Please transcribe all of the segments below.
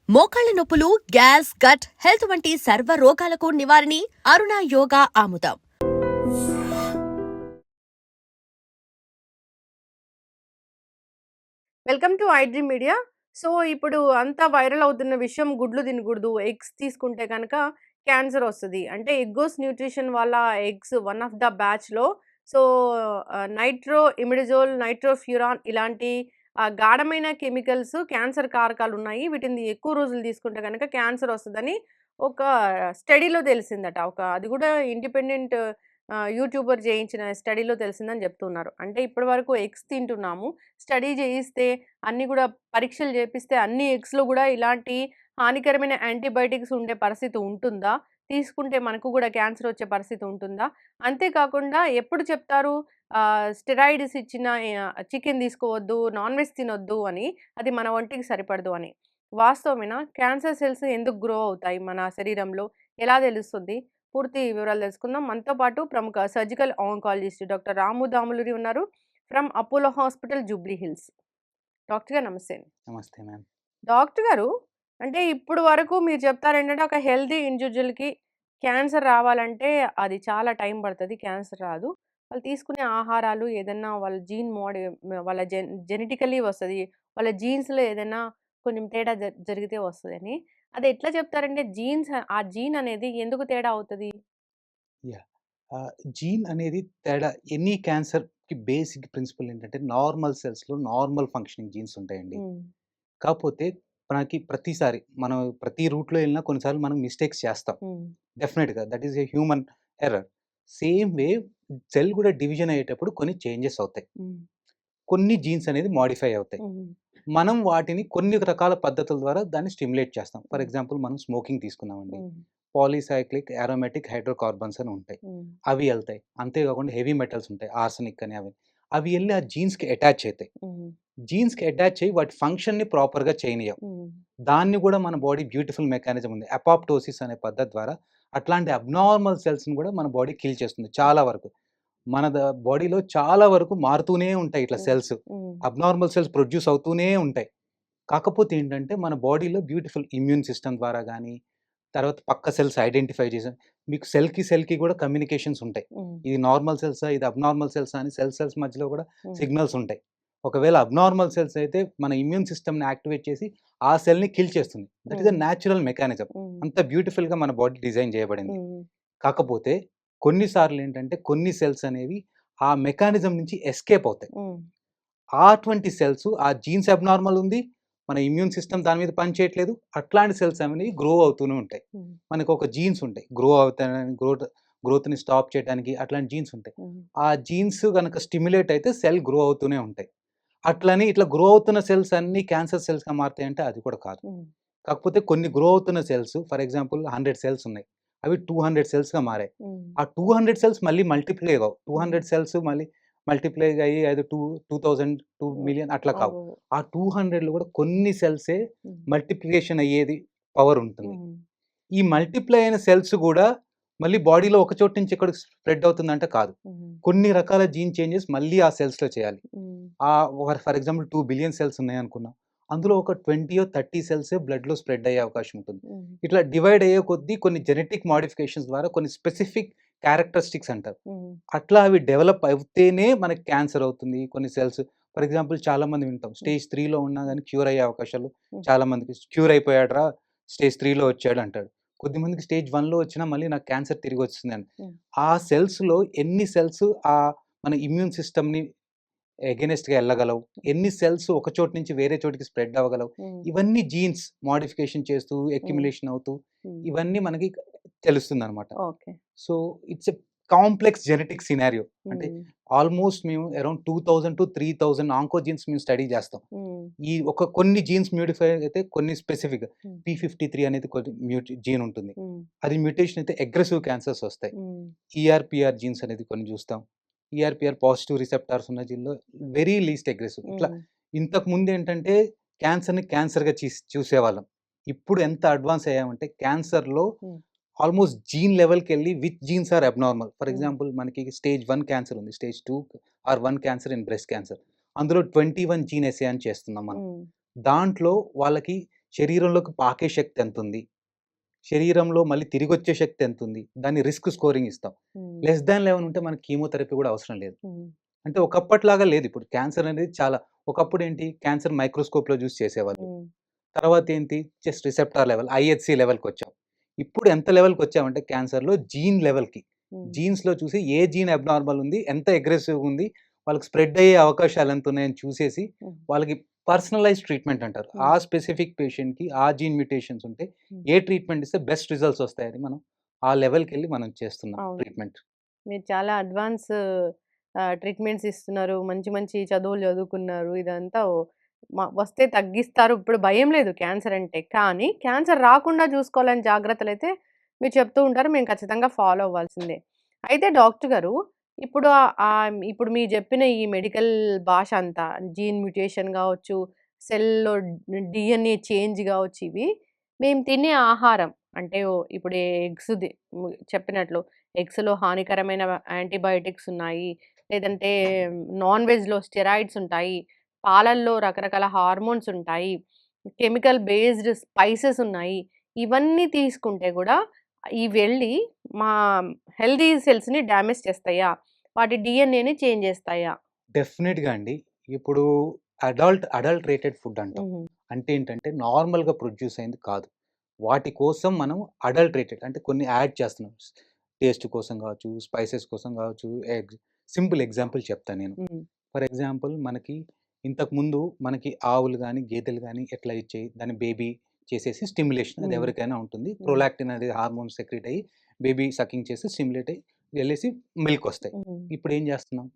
మోకాళ్ల నొప్పులు, gas, gut health వంటి సర్వ రోగాలకు నివారణి అరుణ యోగా ఆముదం. Welcome to iDream media. So, ఇప్పుడు అంతా వైరల్ అవుతున్న విషయం గుడ్లు తినకూడదు. ఎగ్స్ తీసుకుంటే గనక క్యాన్సర్ వస్తది. అంటే ఎగ్గోస్ న్యూట్రిషన్ వాళ్ళ ఎగ్స్ వన్ ఆఫ్ ద బ్యాచ్‌లో సో, నైట్రో ఇమిడజోల్, నైట్రోఫ్యూరాన్ ఇలాంటి గాఢమైన కెమికల్స్ క్యాన్సర్ కారకాలున్నాయి. వీటిని ఎక్కువ రోజులు తీసుకుంటే గనక క్యాన్సర్ వస్తదని ఒక స్టడీలో తెలిసిందట. అది గూడా ఇండిపెండెంట్ యూట్యూబర్ చేయించిన స్టడీలో తెలిసిందని చెప్తున్నారు. అంటే ఇప్పటి వరకు ఎగ్స్ తింటున్నాము. స్టడీ చేయిస్తే అన్నీ గూడా పరీక్షలు చేపిస్తే అన్ని ఎగ్స్‌లో గూడా ఇలాంటి హానికరమైన యాంటీబయోటిక్స్ ఉండే పరిస్థితి ఉంటుందా? తీసుకుంటే మనకు గూడా క్యాన్సర్ వచ్చే పరిస్థితి ఉంటుందా? అంతే కాకుండా ఎప్పుడు చెప్తారు స్టెరాయిడ్స్ ఇచ్చిన చికెన్ తీసుకోవద్దు, నాన్ వెజ్ తినొద్దు అని. అది మన ఒంటికి సరిపడదు అని. వాస్తవమేనా? క్యాన్సర్ సెల్స్ ఎందుకు గ్రో అవుతాయి మన శరీరంలో? ఎలా తెలుస్తుంది? పూర్తి వివరాలు తెలుసుకుందాం. మనతో పాటు ప్రముఖ సర్జికల్ ఆంకాలజిస్ట్ డాక్టర్ రాము దాములూరి ఉన్నారు. From Apollo hospital, Jubilee hills. Doctor గారు నమస్తే అండి. నమస్తే మ్యామ్. డాక్టర్ గారు, అంటే ఇప్పుడు వరకు మీరు చెప్తారేంటంటే ఒక హెల్తీ ఇండివిడ్యువల్‌కి క్యాన్సర్ రావాలంటే అది చాలా టైం పడతది. క్యాన్సర్ రాదు. వాళ్ళు తీసుకునే ఆహారాలు ఏదన్నా వాళ్ళ వాళ్ళ జెనెటికల్లీ వస్తది. వాళ్ళ జీన్స్‌లో ఏదైనా కొంచెం తేడా జరిగితే వస్తదని. అది ఎట్లా చెప్తారంటే ఆ జీన్ అనేది ఎందుకు తేడా అవుతది? యాహ్! జీన్ అనేది తేడా ఎనీ క్యాన్సర్‌కి బేసిక్ ప్రిన్సిపల్ ఏంటంటే నార్మల్ సెల్స్‌లో నార్మల్ ఫంక్షనింగ్ జీన్స్ ఉంటాయండి. హ్మ్. కాపోతే మనకి ప్రతిసారి మనం ప్రతి రూట్‌లో ఎళ్ళినా కొన్నిసార్లు మనం మిస్టేక్స్ చేస్తాం. హ్మ్. డెఫినెట్‌గా that is a human error. Same way cell కూడా డివిజన్ అయ్యేటప్పుడు కొన్ని చేంజెస్ అవుతాయి. హ్మ్. కొన్ని జీన్స్ అనేది మోడిఫై అవుతాయి. హ్మ్. మనం వాటిని కొన్ని రకాల పద్ధతుల ద్వారా దాన్ని స్టిమ్యులేట్ చేస్తాం. For hmm. ఎగ్జాంపుల్ మనం స్మోకింగ్ తీసుకున్నామండి. హ్మ్. పాలీసైక్లిక్ అరోమాటిక్ హైడ్రోకార్బన్స్ అని ఉంటాయి. హ్మ్. అవి ఎళ్తాయి. అంతే కాకుండా హెవీ మెటల్స్ ఉంటాయి. ఆర్సెనిక్ అని అవి. అవి ఎళ్లి ఆ జీన్స్‌కి అటాచ్ అయితాయి. హ్మ్. జీన్స్‌కి అటాచ్ అయ్యి వాటి ఫంక్షన్‌ని ప్రాపర్‌గా చేయనియ్యవు. హ్మ్. దాన్ని కూడా మన బాడీ బ్యూటిఫుల్ మెకానిజం ఉంది. అపాప్టోసిస్ అనే పద్ధతి ద్వారా అట్లాంటి అబ్నార్మల్ సెల్స్‌ని కూడా మన బాడీ కిల్ చేస్తుంది చాలా వరకు. మన బాడీలో చాలా వరకు మారుతూనే ఉంటాయి ఇట్లా హ్మ్. సెల్స్. హ్మ్. అబ్నార్మల్ సెల్స్ ప్రొడ్యూస్ అవుతూనే ఉంటాయి. కాకపోతే ఏంటంటే, మన బాడీలో బ్యూటిఫుల్ ఇమ్యూన్ సిస్టమ్ ద్వారా గానీ, తర్వాత పక్క సెల్స్ ఐడెంటిఫై చేసి మీకు సెల్‌కి గూడా కమ్యూనికేషన్స్ ఉంటాయి. హ్మ్. ఇది నార్మల్ సెల్సా? ఇది అబ్నార్మల్ సెల్సా? అని సెల్స్ మధ్యలో గూడా హ్మ్. సిగ్నల్స్ ఉంటాయి. ఒకవేళ అబ్నార్మల్ సెల్స్ అయితే మన ఇమ్యూన్ సిస్టమ్‌ని యాక్టివేట్ చేసి ఆ సెల్‌ని కిల్ చేస్తుంది. దట్ ఈస్ ఎ హ్మ్. Natural mechanism. హ్మ్. అంత బ్యూటిఫుల్‌గా మన బాడీ డిజైన్ చేయబడింది. హ్మ్. కాకపోతే కొన్ని సార్లేంటంటే, కొన్ని సెల్స్ అనేవి ఆ మెకానిజం నుంచి ఎస్కేప్ అవుతాయి. హ్మ్. అటువంటి సెల్స్ ఆ జీన్స్ అబ్నార్మల్ ఉంది. మన ఇమ్యూన్ సిస్టమ్ దాని మీద పని చేయట్లేదు. అట్లాంటి సెల్స్ అనేవి గ్రో అవుతూనే ఉంటాయి. హ్మ్. మనకొక జీన్స్ ఉంటాయి. గ్రోత్‌ని స్టాప్ చేయడానికి అట్లాంటి జీన్స్ ఉంటాయి. హ్మ్. ఆ జీన్స్ గనక స్టిమ్యులేట్ అయితే సెల్ గ్రో అవుతూనే ఉంటాయి. అట్లని ఇట్లా గ్రో అవుతున్న సెల్స్ అన్నీ క్యాన్సర్ సెల్స్‌గా మారతాయంటే అది కూడా కాదు. హ్మ్. కాకపోతే కొన్ని గ్రో అవుతున్న సెల్స్ ఫర్ ఎగ్జాంపుల్ 100 సెల్స్ ఉన్నాయి. అవి 200 సెల్స్‌గా మారాయి. హ్మ్. ఆ 200 సెల్స్ మళ్ళీ మల్టిప్లై అవ్వవు. హ్మ్. 200 సెల్స్ మళ్ళీ మల్టిప్లై అయ్యి అది 2000, 2,000,000 అట్లా కావు. ఓహ్! ఆ 200లో కూడా కొన్ని సెల్సే హ్మ్. మల్టిప్లికేషన్ అయ్యేది పవర్ ఉంటుంది. హ్మ్. ఈ మల్టిప్లై అయిన సెల్స్ గూడా మళ్ళీ బాడీలో ఒక చోటు నుంచి ఇక్కడికి స్ప్రెడ్ అవుతుందంటే కాదు. హ్మ్. కొన్ని రకాల జీన్ చేంజెస్ మళ్ళీ ఆ సెల్స్‌లో చేయాలి. Hmm. For example 2 billion cells ఉన్నాయనుకుందాం. అందులో ఒక 20 30 సెల్సే బ్లడ్‌లో స్ప్రెడ్ అయ్యే అవకాశం ఉంటుంది. హ్మ్. ఇట్లా డివైడ్ అయ్యే కొద్దీ కొన్ని జెనెటిక్ మోడిఫికేషన్స్ ద్వారా కొన్ని స్పెసిఫిక్ క్యారెక్టరిస్టిక్స్ అంటారు. హ్మ్. అట్లా అవి డెవలప్ అవుతేనే మనకి క్యాన్సర్ అవుతుంది. కొన్ని సెల్స్ ఫర్ ఎగ్జాంపుల్ చాలామంది వింటాం. స్టేజ్ 3లో ఉన్నా గాని క్యూర్ అయ్యే అవకాశాలు హ్మ్. చాలా మందికి క్యూర్ అయిపోయాడురా స్టేజ్ 3లో వచ్చాడు అంటాడు. కొద్దిమందికి స్టేజ్ 1లో వచ్చినా మళ్ళీ నాకు క్యాన్సర్ తిరిగొచ్చేసిందని. హ్మ్. ఆ సెల్స్‌లో ఎన్ని సెల్స్ మన ఇమ్యూన్ సిస్టమ్‌ని ఎగైనెస్ట్‌గా ఎళ్ళగలవు. ఎన్ని సెల్స్ ఒక చోటు నుంచి వేరే చోటికి స్ప్రెడ్ అవ్వగలవు. హ్మ్. ఇవన్నీ జీన్స్ మోడిఫికేషన్ చేస్తూ, హ్మ్. అక్యుములేషన్ అవుతూ హ్మ్. ఇవన్నీ మనకి తెలుస్తుందనమాట. Okay. So, it's a complex genetic scenario. అంటే హ్మ్. ఆల్‌మోస్ట్ మేము అరౌండ్ 2000-3000 ఆంకో జీన్స్ మేము స్టడీ చేస్తాం. హ్మ్. ఈ కొన్ని జీన్స్ మ్యూటిఫై అయితే కొన్ని స్పెసిఫిక్ హ్మ్. P53 అనేది కొన్ని జీన్ ఉంటుంది. హ్మ్. అది మ్యుటేషన్ అయితే అగ్రెసివ్ క్యాన్సర్స్ వస్తాయి. హ్మ్. ఈఆర్‌పీఆర్ జీన్స్ అనేది కొన్ని చూస్తాం. ఈఆర్‌పీఆర్ పాజిటివ్ రిసెప్టార్స్ ఉన్న జీన్‌లో వెరీ లీస్ట్ అగ్రెసివ్. ఇట్లా హ్మ్. ఇంతకు ముందేంటంటే క్యాన్సర్‌ని క్యాన్సర్‌గా చూసేవాళ్ళం. ఇప్పుడు ఎంత అడ్వాన్స్ అయ్యామంటే క్యాన్సర్‌లో హ్మ్. ఆల్మోస్ట్ జీన్ లెవెల్‌కెళ్ళి which genes are abnormal. For hmm. Example మనకి స్టేజ్ 1 క్యాన్సర్ ఉంది. Stage 2 or 1 cancer in breast cancer. అందులో 21 జీన్ ఎస్ఏ అని చేస్తున్నాం మనం. హ్మ్. దాంట్లో వాళ్ళకి శరీరంలోకి పాకే శక్తి ఎంతుంది? శరీరంలో మళ్ళీ తిరిగొచ్చే శక్తి ఎంతుంది? దాన్ని రిస్క్ స్కోరింగ్ ఇస్తాం. హ్మ్. లెస్ దాన్ 11 ఉంటే మనకి కీమోథెరపీ గూడా అవసరం లేదు. హ్మ్. అంటే ఒకప్పటిలాగా లేదు. ఇప్పుడు క్యాన్సర్ అనేది చాలా ఒకప్పుడేంటి క్యాన్సర్ మైక్రోస్కోప్‌లో జూసి చేసేవాళ్ళు. హ్మ్. తర్వాతేంటి జస్ట్ రిసెప్టార్ లెవెల్ ఐహెచ్‌సీ లెవెల్‌కొచ్చాం. ఇప్పుడు ఎంత లెవెల్‌కొచ్చామంటే క్యాన్సర్‌లో జీన్ లెవెల్‌కి. హ్మ్. జీన్స్‌లో చూసి ఏ జీన్ అబ్నార్మల్ ఉంది, ఎంత అగ్రెసివ్‌గా ఉంది, వాళ్ళకి స్ప్రెడ్ అయ్యే అవకాశాలు ఎంతున్నాయని చూసేసి హ్మ్. వాళ్ళకి పర్సనలైజ్డ్ ట్రీట్మెంట్ అంటారు. ఆ హ్మ్. స్పెసిఫిక్ పేషెంట్‌కి ఆ జీన్ మ్యుటేషన్స్ ఉంటే హ్మ్. ఏ ట్రీట్మెంట్ ఇస్తే బెస్ట్ రిజల్ట్స్ వస్తాయని మనం ఆ లెవెల్‌కెళ్ళి మనం చేస్తున్నాం అవును. ట్రీట్మెంట్. మీరు చాలా అడ్వాన్స్ ట్రీట్మెంట్స్ ఇస్తున్నారు. మంచి మంచి చదువులు చదువుకున్నారు. ఇదంతా వస్తే తగ్గిస్తారు. ఇప్పుడు భయం లేదు క్యాన్సర్ అంటే. కానీ క్యాన్సర్ రాకుండా చూసుకోవాలని జాగ్రత్తలైతే మీరు చెప్తూ ఉంటారు. మేము ఖచ్చితంగా ఫాలో అవ్వాల్సిందే. అయితే డాక్టర్ గారు ఇప్పుడు ఇప్పుడు మీరు చెప్పిన ఈ మెడికల్ భాష అంతా జీన్ మ్యుటేషన్ గావచ్చు, సెల్‌లో డీఎన్ఏ చేంజ్ గావచ్చు ఇవి మేము తినే ఆహారం అంటే ఇప్పుడు ఎగ్స్‌ది చెప్పినట్లు ఎగ్స్‌లో హానికరమైన యాంటీబయోటిక్స్ ఉన్నాయి. లేదంటే నాన్ వెజ్‌లో స్టెరాయిడ్స్ ఉంటాయి. పాలల్లో రకరకాల హార్మోన్స్ ఉంటాయి. కెమికల్ బేస్డ్ స్పైసెస్ ఉన్నాయి. ఇవన్నీ తీసుకుంటే గూడా ఇవెళ్ళి మా హెల్తీ సెల్స్‌ని డ్యామేజ్ చేస్తాయా? వాటి డీఎన్ఏని చేంజ్ చేస్తాయా? డెఫినిట్‌గా అండి. ఇప్పుడు అడల్టరేటెడ్ ఫుడ్ అంటాం. హుహు. అంటే ఏంటంటే నార్మల్‌గా ప్రొడ్యూస్ అయింది కాదు. వాటి కోసం మనం అడల్టరేటెడ్ అంటే కొన్ని యాడ్ చేస్తున్నాం. టేస్ట్ కోసం కావచ్చు, స్పైసెస్ కోసం కావచ్చు, సింపుల్ ఎగ్జాంపుల్ చెప్తా నేను. హ్మ్. ఫర్ ఎగ్జాంపుల్ మనకి ఇంతకుముందు మనకి ఆవులు గాని, గేదెలు గాని ఎట్లా ఇచ్చేయి? దాన్ని బేబీ చేసేసి స్టిమ్యులేషన్ అది హ్మ్. ఎవరికైనా ఉంటుంది. హ్మ్. ప్రొలాక్టిన్ అనేది హార్మోన్ సెక్రీట్ అయ్యి బేబీ సకింగ్ చేసి స్టిమ్యులేట్ అయ్యి వెళ్ళేసి మిల్క్ వస్తాయి. హ్మ్. ఇప్పుడు ఏం చేస్తున్నాం?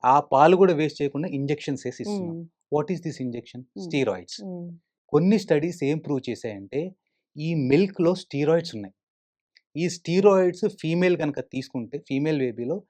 ఆ పాలు కూడా వేస్ట్ చేయకుండా ఇంజెక్షన్స్ ఏసి ఇస్తున్నాం. హ్మ్. What is this injection? హ్మ్. స్టీరాయిడ్స్. హ్మ్. కొన్ని స్టడీస్ ఏం ప్రూవ్ చేశాయంటే ఈ మిల్క్‌లో స్టీరాయిడ్స్ ఉన్నాయి. ఈ స్టీరాయిడ్స్ ఫీమేల్ గనక తీసుకుంటే ఫీమేల్ బేబీలో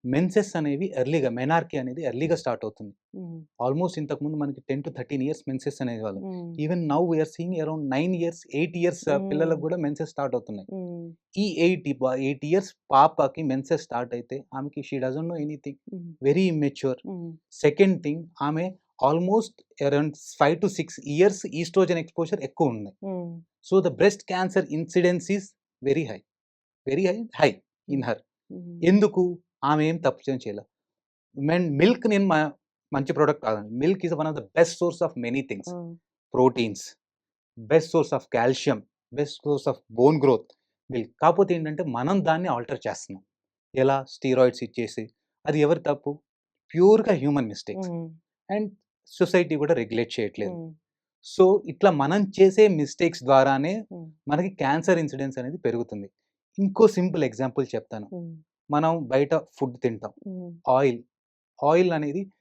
మెన్సెస్ అనేవి ఎర్లీగా మెనార్కీ అనేది ఎర్లీగా స్టార్ట్ అవుతుంది. హ్మ్. ఆల్మోస్ట్ ఇంతకుముందు మనకి 10-13 ఇయర్స్ మెన్సెస్ అనేవాళ్ళం. Hmm. Even now we are seeing around 9 years, 8 years hmm. పిల్లలకు కూడా మెన్సెస్ స్టార్ట్ అవుతున్నాయి. హ్మ్. ఈ 8 ఇయర్స్ పాపకి మెన్సెస్ స్టార్ట్ అయితే ఆమెకి she doesn't know anything. Hmm. Very immature. Hmm. Second thing ఆమె almost around 5-6 years oestrogen exposure ఎక్కువుంది. Hmm. So, the breast cancer incidence is very high. Very high hmm. In her. Hmm. ఎందుకు? ఆమె ఏం తప్పు చేయలే. Milk నేను మంచి product కాదండి. Milk is one of the best source of many things. Hmm. Proteins, best source of calcium, best source of bone growth milk. కాపోతే ఏంటంటే మనం దాన్ని ఆల్టర్ చేస్తున్నాం. ఎలా? స్టీరాయిడ్స్ ఇచ్చేసి. అది ఎవరి తప్పు? ప్యూర్‌గా హ్యూమన్ మిస్టేక్స్. హ్మ్. అండ్ సొసైటీ కూడా రెగ్యులేట్ చేయట్లేదు. హ్మ్. సో, ఇట్లా మనం చేసే మిస్టేక్స్ ద్వారానే హ్మ్. మనకి క్యాన్సర్ ఇన్సిడెన్స్ అనేది పెరుగుతుంది. ఇంకో సింపుల్ ఎగ్జాంపుల్ చెప్తాను. హ్మ్. మనం బయట ఫుడ్ తింటాం. హ్మ్. ఆయిల్. ఆయిల్ అనేది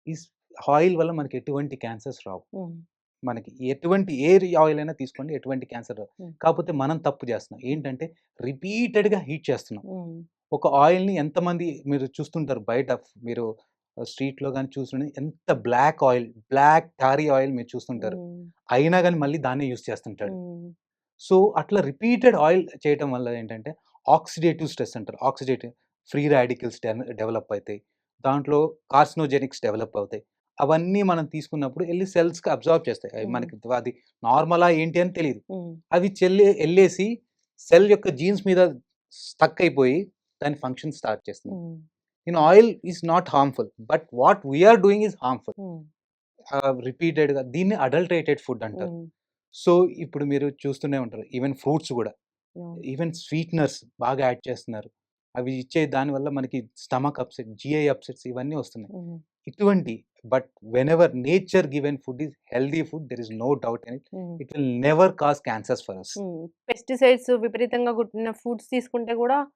ఈస్ ఆయిల్ వల్ల మనకి ఎటువంటి క్యాన్సర్స్ రావు. హ్మ్. మనకి ఎటువంటి ఏ ఆయిల్ అయినా తీసుకోండి ఎటువంటి క్యాన్సర్ రాదు. హ్మ్. కాకపోతే మనం తప్పు చేస్తున్నాం. హ్మ్. ఏంటంటే రిపీటెడ్‌గా హీట్ చేస్తున్నాం. హ్మ్. ఒక ఆయిల్‌ని ఎంతమంది మీరు చూస్తుంటారు బయట మీరు స్ట్రీట్‌లో గాని చూస్తుంటే ఎంత బ్లాక్ టారీ ఆయిల్ మీరు చూస్తుంటారు. హ్మ్. అయినా గాని మళ్ళీ దాన్నే యూజ్ చేస్తుంటాడు. హ్మ్. సో, అట్లా రిపీటెడ్ ఆయిల్ చేయటం వల్ల ఏంటంటే, ఆక్సిడేటివ్ స్ట్రెస్ అంటారు. ఫ్రీ రాడికల్స్ డెవలప్ అయితాయి. దాంట్లో కార్సినోజెనిక్స్ డెవలప్ అవుతాయి. అవన్నీ మనం తీసుకున్నప్పుడు ఎళ్లి సెల్స్‌కి అబ్జార్బ్ చేస్తాయి. అవి హ్మ్. మనకి అది నార్మలా ఏంటి అని తెలీదు. హ్మ్. అవి ఎళ్ళేసి సెల్ యొక్క జీన్స్ మీద స్టక్ అయిపోయి దాని ఫంక్షన్ స్టార్ట్ చేస్తుంది. Hmm. Oil is not harmful. But what we are doing is harmful. Hmm. రిపీటెడ్‌గా దీన్ని అడల్టరేటెడ్ ఫుడ్ అంటారు. హ్మ్. సో, ఇప్పుడు మీరు చూస్తూనే ఉంటారు. ఈవెన్ ఫ్రూట్స్ గూడా. అవును. ఈవెన్ స్వీట్‌నర్స్ బాగా యాడ్ చేస్తున్నారు. అవి ఇచ్చే దానివల్ల మనకి స్టమక్ అప్సెట్, జీఐ అప్సెట్స్ ఇవన్నీ వస్తున్నాయి. హ్మ్. ఇటువంటి but whenever nature given food is healthy food. There is no doubt in it. Hmm. It will never cause cancers for us. Hmm. Pesticides విపరీతంగా కొట్టిన ఫుడ్స్ తీసుకుంటే గూడా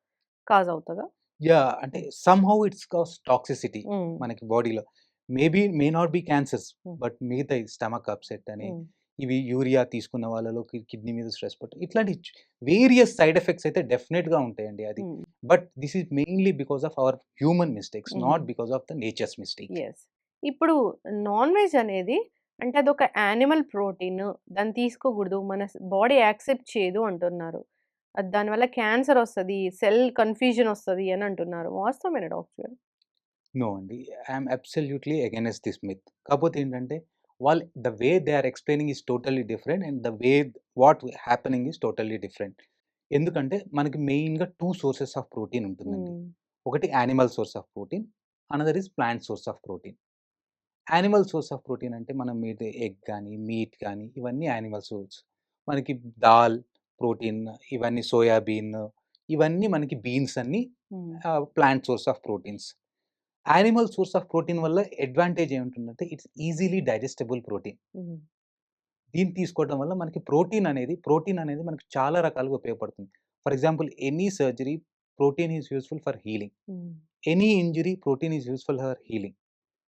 కాజ్ అవుతదా? యాహ్! అంటే హ్మ్. Somehow it's cause toxicity హ్మ్. మనకి బాడీలో. May not be cancers. హ్మ్. బట్ మిగతాయి స్టమక్ అప్సెట్ అని, హ్మ్. ఇవి యూరియా తీసుకున్న వాళ్ళలో కిడ్నీ మీద స్ట్రెస్ పడటం ఇట్లాంటి వేరియస్ సైడ్ ఎఫెక్ట్స్ అయితే డెఫినిట్‌గా ఉంటాయండి అది. Hmm. But this is mainly because of our human mistakes. Hmm. Not because of the nature's mistake. Yes. ఇప్పుడు నాన్ వెజ్ అనేది అంటే అదొక యానిమల్ ప్రోటీన్. దాన్ని తీసుకోకూడదు. మన బాడీ యాక్సెప్ట్ చేయదు అంటున్నారు. దానివల్ల క్యాన్సర్ ఒస్తది. సెల్ కన్‌ఫ్యూజన్ ఒస్తది అని అంటున్నారు. వాస్తవమేనా డాక్టర్ గారు? నో అండి. I am absolutely against this myth. కాపోతే ఏంటంటే the way they are explaining is totally different and the way what happening is totally different. ఎందుకంటే మనకి మెయిన్‌గా 2 సోర్సెస్ ఆఫ్ ప్రోటీన్ ఉంటుందండి. హ్మ్. ఒకటి animal source of protein. Another is plant source of protein. Animal source of protein అంటే మనం meet egg గానీ, meet గానీ ఇవన్నీ యానిమల్ సోర్స్. మనకి దాల్ ప్రోటీన్, ఇవన్నీ సోయాబీన్, ఇవన్నీ మనకి బీన్స్ అన్నీ హ్మ్. Plant source of proteins. Animal source of protein వల్ల అడ్వాంటేజ్ ఏముంటుందంటే ఇట్స్ ఈజీలీ డైజెస్టబుల్ ప్రోటీన్. హ్మ్. దీన్ని తీసుకోవడం వల్ల మనకి ప్రోటీన్ అనేది మనకి చాలా రకాలుగా ఉపయోగపడుతుంది. For example any surgery protein is useful for healing. Hmm. Any injury protein is useful for healing.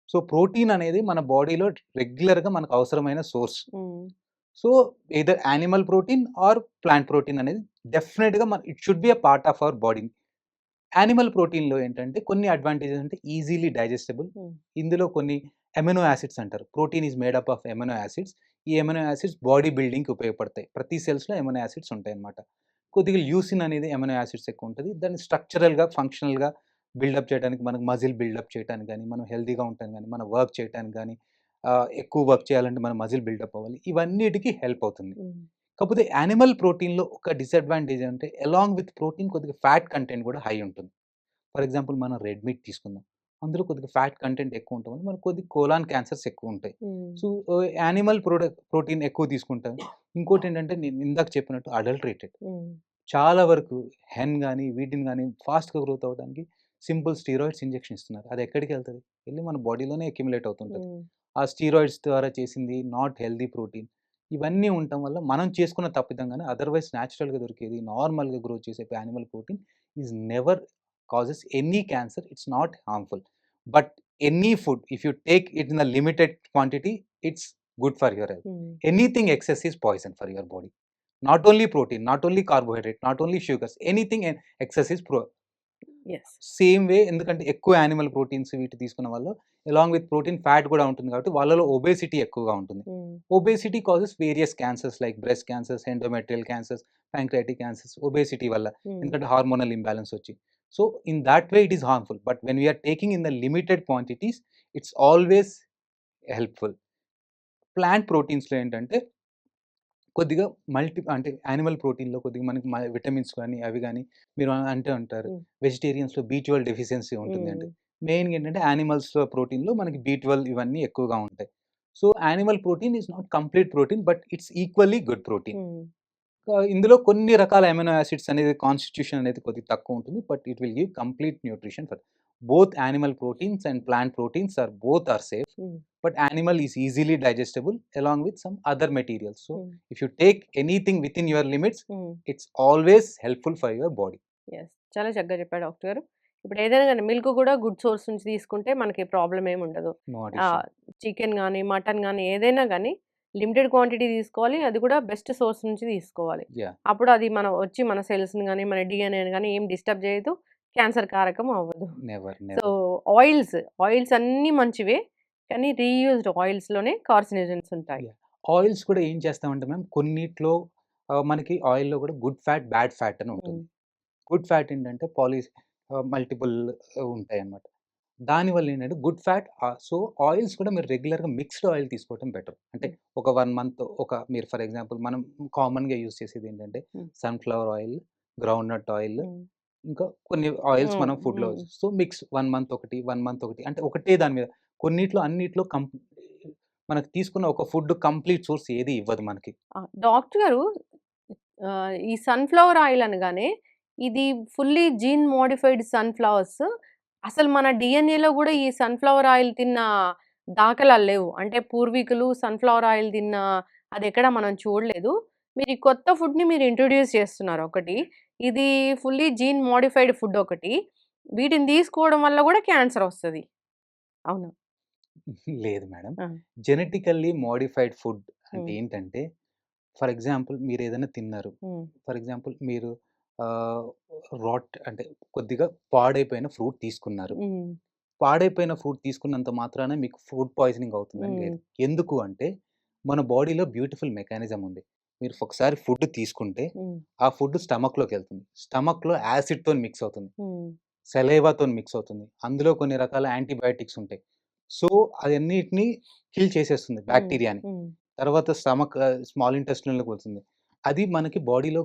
So, protein అనేది మన బాడీలో రెగ్యులర్‌గా మనకు అవసరమైన source. Hmm. So, either animal protein or plant protein అనేది డెఫినిట్‌గా it should be a part of our body. Animal ప్రోటీన్‌లో ఏంటంటే కొన్ని అడ్వాంటేజెస్ అంటే ఈజీలీ డైజెస్టబుల్. హ్మ్. ఇందులో కొన్ని అమినో యాసిడ్స్ అంటారు. Protein is made up of amino acids. ఈ అమినో యాసిడ్స్ బాడీ బిల్డింగ్‌కి ఉపయోగపడతాయి. ప్రతి సెల్స్‌లో అమినో యాసిడ్స్ ఉంటాయన్నమాట. కొద్దిగా ల్యూసిన్ అనేది అమినో యాసిడ్స్ ఎక్కువ ఉంటది. దాన్ని స్ట్రక్చరల్‌గా, ఫంక్షనల్‌గా బిల్డప్ చేయడానికి మనకు మజిల్ బిల్డప్ చేయడానికి గాని, మనం హెల్తీగా ఉండటానికి గాని, మనం వర్క్ చేయటానికి గాని, ఎక్కువ వర్క్ చేయాలంటే మన మజిల్ బిల్డప్ అవ్వాలి. ఇవన్నిటికి హెల్ప్ అవుతుంది. హ్మ్. కాకపోతే యానిమల్ ప్రోటీన్‌లో ఒక డిసడ్వాంటేజ్ అంటే అలాంగ్ విత్ ప్రోటీన్ కొద్దిగా ఫ్యాట్ కంటెంట్ కూడా హై ఉంటుంది. ఫర్ ఎగ్జాంపుల్ మనం రెడ్ మీట్ తీసుకుందాం. అందులో కొద్దిగా ఫ్యాట్ కంటెంట్ ఎక్కువ ఉండటం వల్ల మనకు కొద్దిగా కోలాన్ క్యాన్సర్స్ ఎక్కువుంటాయి. హ్మ్. సో, యానిమల్ ప్రోటీన్ ఎక్కువ తీసుకుంటాం. ఇంకోటేంటంటే నేను ఇందాక చెప్పినట్టు అడల్టరేటెడ్. హ్మ్. చాలా వరకు హెన్ గాని, వీటిని గాని ఫాస్ట్‌గా గ్రోత్ అవ్వడానికి సింపుల్ స్టెరాయిడ్స్ ఇంజెక్షన్ ఇస్తున్నారు. అది ఎక్కడికెళ్తది? ఎళ్లి మన బాడీలోనే అక్యుములేట్ అవుతుంటది. హ్మ్. ఆ స్టెరాయిడ్స్ ద్వారా చేసింది నాట్ హెల్తీ ప్రోటీన్. ఇవన్నీ ఉండటం వల్ల మనం చేసుకున్న తప్పిదం గాని అదర్‌వైజ్ న్యాచురల్‌గా దొరికేది నార్మల్‌గా గ్రో చేసే animal protein is never causes any cancer. It's not harmful. But any food if you take it in a limited quantity it's good for your health. Hmm. Anything excess is poison for your body. Not only protein, not only carbohydrate, not only sugars, anything in excess is yes. Same way. ఎందుకంటే ఎక్కువ animal proteins వీటి తీసుకున్న వాళ్ళు along with protein fat కూడా ఉంటుంది కాబట్టి వాళ్ళలో obesity ఎక్కువగా ఉంటుంది. Hmm. Obesity causes various cancers like breast cancers, endometrial cancers, pancreatic cancers obesity వల్ల. హ్మ్. ఎందుకంటే హార్మోనల్ ఇంబాలెన్స్ వచ్చి. So, in that way it is harmful. But when we are taking in the limited quantities it's always helpful. Plant ప్రోటీన్స్‌లో ఏంటంటే కొద్దిగా అంటే animal ప్రోటీన్‌లో కొద్దిగా మనకి vitamins గాని, అవి గాని మీరు అంటూ ఉంటారు. హ్మ్. వెజిటేరియన్స్‌లో బి12 డెఫిషియన్సీ ఉంటుంది హ్మ్. అంటే. మెయిన్‌గా ఏంటంటే యానిమల్స్‌లో ప్రోటీన్‌లో మనకి బి12 ఇవన్నీ ఎక్కువగా ఉంటాయి. So, animal protein is not complete protein but it's equally good protein. హ్మ్. ఇందులో కొన్ని రకాల అమినో యాసిడ్స్ అనేది కాన్స్టిట్యూషన్ అనేది కొద్దిగా తక్కువ ఉంటుంది. But it will give complete nutrition for both animal proteins and plant proteins both are safe. Hmm. But animal is easily digestible along with some other materials. So, హ్మ్. if you take anything within your limits, హ్మ్. it's always helpful for your body. Yes. చాలా చక్కగా చెప్పారు doctor గారు. ఇప్పుడు ఏదైనా గాని milk కూడా గుడ్ సోర్స్ నుంచి తీసుకుంటే మనకి ప్రాబ్లమ్ ఏమి ఉండదు. Not issue. చికెన్ గాని, మటన్ గాని ఏదైనా గాని లిమిటెడ్ క్వాంటిటీ తీసుకోవాలి. అది కూడా బెస్ట్ సోర్స్ నుంచి తీసుకోవాలి. Yeah, అప్పుడు అది మనం వచ్చి మన సెల్స్‌ని గాని, మన డీఎన్ఏని గాని ఏం డిస్టర్బ్ చేయదు. క్యాన్సర్ కారకం అవ్వదు. never, so, never. ఆయిల్స్ అన్నీ మంచివే. కానీ రీయూజ్డ్ ఆయిల్స్‌లోనే కార్సినోజన్స్ ఉంటాయి. Yeah. ఆయిల్స్ కూడా ఏం చేస్తామంటే మ్యామ్ కొన్నిట్లో మనకి ఆయిల్‌లో కూడా గుడ్ ఫ్యాట్, బ్యాడ్ ఫ్యాట్ అని హ్మ్. ఉంటుంది. గుడ్ ఫ్యాట్ ఏంటంటే మల్టిపుల్ ఉంటాయన్నమాట. దానివల్ల ఏంటంటే గుడ్ ఫ్యాట్ సో, ఆయిల్స్ కూడా మీరు రెగ్యులర్‌గా మిక్స్డ్ ఆయిల్ తీసుకోవటం బెటర్. అంటే హ్మ్. ఒక 1 మంత్ మీరు ఫర్ ఎగ్జాంపుల్ మనం కామన్‌గా యూజ్ చేసేది ఏంటంటే హ్మ్. సన్‌ఫ్లవర్ ఆయిల్, గ్రౌండ్‌నట్ ఆయిల్, హ్మ్. ఇంకా కొన్ని ఆయిల్స్ హ్మ్. మనం ఫుడ్‌లో హ్మ్. సో, మిక్స్ 1 మంత్ ఒకటి, 1 మంత్ ఒకటి అంటే ఒకటే దాని మీద కొన్నిట్లో అన్నిట్లో మనకు తీసుకున్న ఒక ఫుడ్ కంప్లీట్ సోర్స్ ఏది ఇవ్వదు మనకి. డాక్టర్ గారు ఈ సన్‌ఫ్లవర్ ఆయిల్ అనగానే ఇది ఫుల్లీ జీన్ మోడిఫైడ్ సన్‌ఫ్లవర్స్. అసలు మన డీఎన్ఏలో గూడా ఈ సన్‌ఫ్లవర్ ఆయిల్ తిన్న దాఖలాలు లేవు. అంటే పూర్వీకులు సన్‌ఫ్లవర్ ఆయిల్ తిన్న అదెక్కడ మనం చూడలేదు. మీరు ఈ కొత్త ఫుడ్‌ని మీరు ఇంట్రొడ్యూస్ చేస్తున్నారు ఒకటి. ఇది ఫుల్లీ జీన్ మోడిఫైడ్ ఫుడ్ ఒకటి. వీటిని తీసుకోవడం వల్ల గూడా క్యాన్సర్ ఒస్తది. అవునా? లేదు మేడం. ఆ! జెనెటికల్లీ మోడిఫైడ్ ఫుడ్ అంటే హ్మ్. ఏంటంటే ఫర్ ఎగ్జాంపుల్ మీరేదైనా తిన్నారు. హ్మ్. ఫర్ ఎగ్జాంపుల్ మీరు ఆహ్, అంటే కొద్దిగా పాడైపోయిన ఫ్రూట్ తీసుకున్నారు. హ్మ్. పాడైపోయిన ఫ్రూట్ తీసుకున్నంత మాత్రాన మీకు ఫుడ్ పాయిజనింగ్ అవుతుందని హ్మ్. లేదు. ఎందుకు అంటే మన బాడీలో బ్యూటిఫుల్ మెకానిజం ఉంది. మీరు ఒకసారి ఫుడ్ తీసుకుంటే హ్మ్. ఆ ఫుడ్ స్టమక్‌లోకెళ్తుంది. స్టమక్‌లో యాసిడ్‌తోని మిక్స్ అవుతుంది. హ్మ్. సలైవాతోని మిక్స్ అవుతుంది. అందులో కొన్ని రకాల యాంటీబయోటిక్స్ ఉంటాయి. సో అదన్నిటిని కిల్ చేసేస్తుంది బ్యాక్టీరియాని. తర్వాత స్టమక్ స్మాల్ ఇంటెస్టిన్‌లోకి వెళ్తుంది. అది మనకి బాడీలో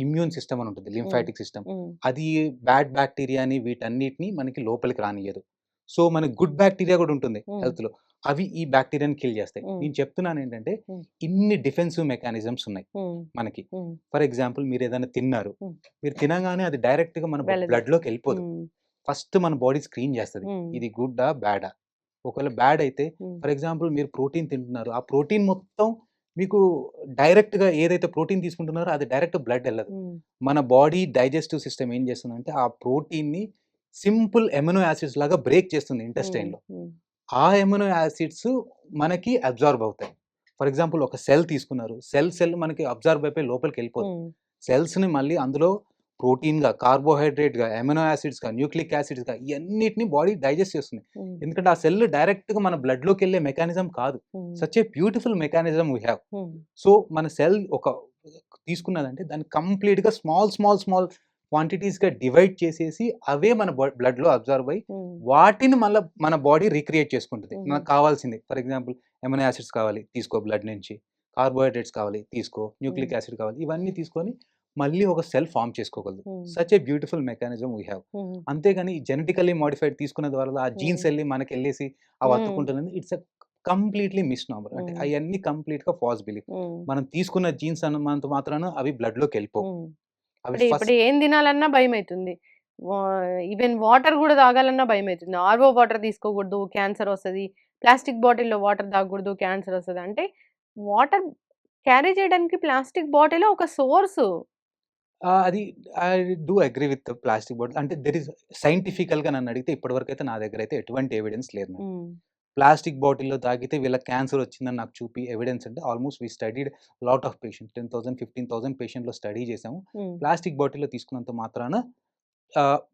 ఇమ్యూన్ సిస్టమ్ అని ఉంటుంది. Lymphatic system. అది బ్యాడ్ బ్యాక్టీరియాని వీటన్నిటిని మనకి లోపలికి రానియ్యదు. సో మనకి గుడ్ బ్యాక్టీరియా కూడా ఉంటుంది హెల్త్‌లో. అవి ఈ బ్యాక్టీరియాని కిల్ చేస్తాయి. నేను చెప్తున్నాను ఏంటంటే ఇన్ని డిఫెన్సివ్ మెకానిజమ్స్ ఉన్నాయి మనకి. ఫర్ ఎగ్జాంపుల్ మీరు ఏదైనా తిన్నారు. మీరు తినగానే అది డైరెక్ట్‌గా మన బ్లడ్‌లోకి వెళ్ళిపోదు. ఫస్ట్ మన బాడీ స్క్రీన్ చేస్తది. ఇది గుడ్డా? బ్యాడా? ఒకవేళ బ్యాడ్ అయితే ఫర్ ఎగ్జాంపుల్ మీరు ప్రోటీన్ తింటున్నారు. ఆ ప్రోటీన్ మొత్తం మీకు డైరెక్ట్‌గా ఏదైతే ప్రోటీన్ తీసుకుంటున్నారో అది డైరెక్ట్ బ్లడ్ ఎళ్ళదు. మన బాడీ డైజెస్టివ్ సిస్టమ్ ఏం చేస్తుందంటే ఆ ప్రోటీన్‌ని సింపుల్ అమినో యాసిడ్స్ లాగా బ్రేక్ చేస్తుంది ఇంటెస్టైన్‌లో. ఆ అమినో యాసిడ్స్ మనకి అబ్జార్బ్ అవుతాయి. ఫర్ ఎగ్జాంపుల్ ఒక సెల్ తీసుకున్నారు. సెల్ మనకి అబ్జార్బ్ అయిపోయి లోపలికెళ్ళిపోదు. సెల్స్‌ని మళ్ళీ అందులో ప్రోటీన్‌గా, కార్బోహైడ్రేట్‌గా, అమినో యాసిడ్స్‌గా, న్యూక్లిక్ యాసిడ్స్‌గా ఇయన్నిటిని బాడీ డైజెస్ట్ చేస్తుంది. ఎందుకంటే ఆ సెల్ డైరెక్ట్‌గా మన బ్లడ్‌లోకెళ్ళే మెకానిజం కాదు. Such a beautiful mechanism we have. So మన సెల్ ఒక తీసుకున్నదంటే దాన్ని కంప్లీట్‌గా స్మాల్ క్వాంటిటీస్‌గా డివైడ్ చేసేసి అవే మన బ్లడ్‌లో అబ్జార్బ్ అయ్యి వాటిని మళ్ళా మన బాడీ రీక్రియేట్ చేసుకుంటది. మనకు కావాల్సింది ఫర్ ఎగ్జాంపుల్ అమినో యాసిడ్స్ కావాలి తీసుకో బ్లడ్ నుంచి. కార్బోహైడ్రేట్స్ కావాలి తీసుకో. న్యూక్లిక్ యాసిడ్ కావాలి ఇవన్నీ తీసుకొని మళ్ళీ ఒక సెల్ ఫార్మ్ చేసుకోగలదు. Such a beautiful mechanism we have. అంతేగాని జెనెటికల్లీ మోడిఫైడ్ తీసుకున్న ద్వారా ఆ జీన్స్ ఎళ్ళి మనకెళ్ళేసి అవి అతుక్కుంటున్నది ఇట్స్ ఎ కంప్లీట్‌లీ మిస్‌నామర్. అంటే అయన్నీ కంప్లీట్‌గా ఫాల్స్ బిలీఫ్. మనం తీసుకున్న జీన్స్ అన్నంత మాత్రాన అవి బ్లడ్‌లోకి వెళ్ళిపోవు. అవి ఇప్పుడు ఫస్ట్ ఏం తినాలన్నా భయమైతుంది. వా ఈవెన్ వాటర్ గూడా తాగాలన్నా భయమైతుంది. ఆర్‌ఓ వాటర్ తీసుకోకూడదు క్యాన్సర్ వస్తది. ప్లాస్టిక్ బాటిల్‌లో వాటర్ తాగకూడదు క్యాన్సర్ వస్తది. అంటే వాటర్ క్యారీ చేయడానికి ప్లాస్టిక్ బాటిలే ఒక సోర్సు. అది I do agree with plastic bottle. అంటే దేర్ ఈస్ సైంటిఫికల్‌గా నన్నడిగితే ఇప్పటివరకైతే నా దగ్గరైతే ఎటువంటి ఎవిడెన్స్ లేదు మేడం. ప్లాస్టిక్ బాటిల్‌లో తాగితే వీళ్ళకి క్యాన్సర్ వచ్చిందని నాకు చూపి ఎవిడెన్స్ అంటే almost we studied lot of patients 10,000, 15,000 పేషెంట్‌లో స్టడీ చేసాము. ప్లాస్టిక్ బాటిల్‌లో తీసుకున్నంత మాత్రాన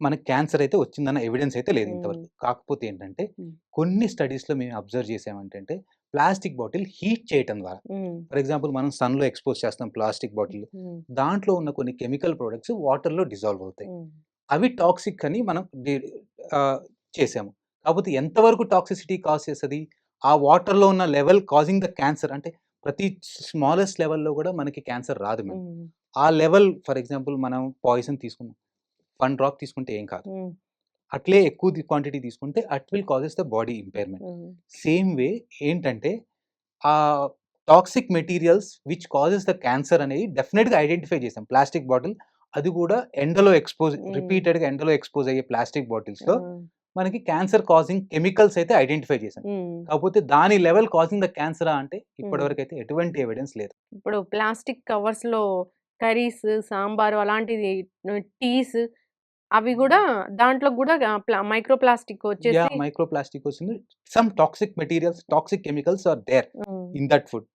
మనకి క్యాన్సర్ అయితే వచ్చిందన్న ఎవిడెన్స్ అయితే లేదు ఇంతవరకు. కాకపోతే ఏంటంటే కొన్ని స్టడీస్‌లో మేము అబ్జర్వ్ చేసామేంటంటే ప్లాస్టిక్ బాటిల్ హీట్ చేయటం ద్వారా ఫర్ ఎగ్జాంపుల్ మనం సన్‌లో ఎక్స్‌పోజ్ చేస్తాం ప్లాస్టిక్ బాటిల్. దాంట్లో ఉన్న కొన్ని కెమికల్ ప్రొడక్ట్స్ వాటర్‌లో డిసాల్వ్ అవుతాయి. అవి టాక్సిక్ అని మనం ఆహ్, చేసాము. కాకపోతే ఎంతవరకు టాక్సిసిటీ కాజ్ చేస్తది? ఆ వాటర్‌లో ఉన్న లెవెల్ కాజింగ్ ద క్యాన్సర్ అంటే ప్రతి స్మాలెస్ట్ లెవెల్‌లో కూడా మనకి క్యాన్సర్ రాదు మేడం. ఆ లెవెల్ ఫర్ ఎగ్జాంపుల్ మనం పాయిజన్ తీసుకున్నాం. 1 డ్రాప్ తీసుకుంటే ఏం కాదు. అట్లే ఎక్కువ క్వాంటిటీ తీసుకుంటే it will causes the body impairment. Same way ఏంటంటే toxic materials which causes the cancer అనేవి డెఫినిట్‌గా ఐడెంటిఫై చేసాం. ప్లాస్టిక్ బాటిల్ అది కూడా ఎండలో రిపీటెడ్‌గా ఎండలో ఎక్స్‌పోజ్ అయ్యే ప్లాస్టిక్ బాటిల్స్‌లో మనకి క్యాన్సర్ కాజింగ్ కెమికల్స్ అయితే ఐడెంటిఫై చేసాం. కాకపోతే దాని లెవెల్ కాజింగ్ ద క్యాన్సరా అంటే ఇప్పటివరకైతే ఎటువంటి ఎవిడెన్స్ లేదు. ఇప్పుడు ప్లాస్టిక్ కవర్స్‌లో కర్రీస్, సాంబారు అలాంటిది టీస్ అవి గూడా దాంట్లో గూడా మైక్రో ప్లాస్టిక్ వచ్చేసి మైక్రో ప్లాస్టిక్ వచ్చింది. Some toxic materials, toxic chemicals are there in that food.